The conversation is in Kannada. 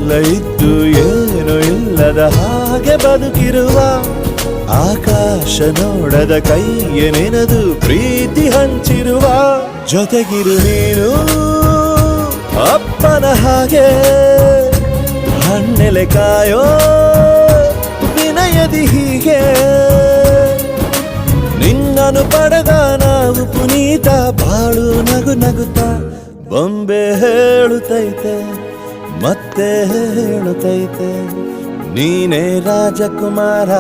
ಎಲ್ಲ ಇದ್ದು ಏನು ಇಲ್ಲದ ಹಾಗೆ ಬದುಕಿರುವ ಆಕಾಶ ನೋಡದ ಕೈಯ ನೆನೆದು ಪ್ರೀತಿ ಹಂಚಿರುವ ಜೊತೆಗಿರು ನೀನು ಅಪ್ಪನ ಹಾಗೆ ಹಣ್ಣೆಲೆ ಕಾಯೋ ವಿನಯದಿ ಹೀಗೆ ನಿನ್ನನು ಪಡೆದ ನಾವು ಪುನೀತ ಬಾಳು ನಗು ನಗುತ್ತಾ ಬೊಂಬೆ ಹೇಳುತ್ತೈತೆ ಮತ್ತೆ ಹೇಳುತ್ತೈತೆ ನೀನೇ ರಾಜಕುಮಾರ.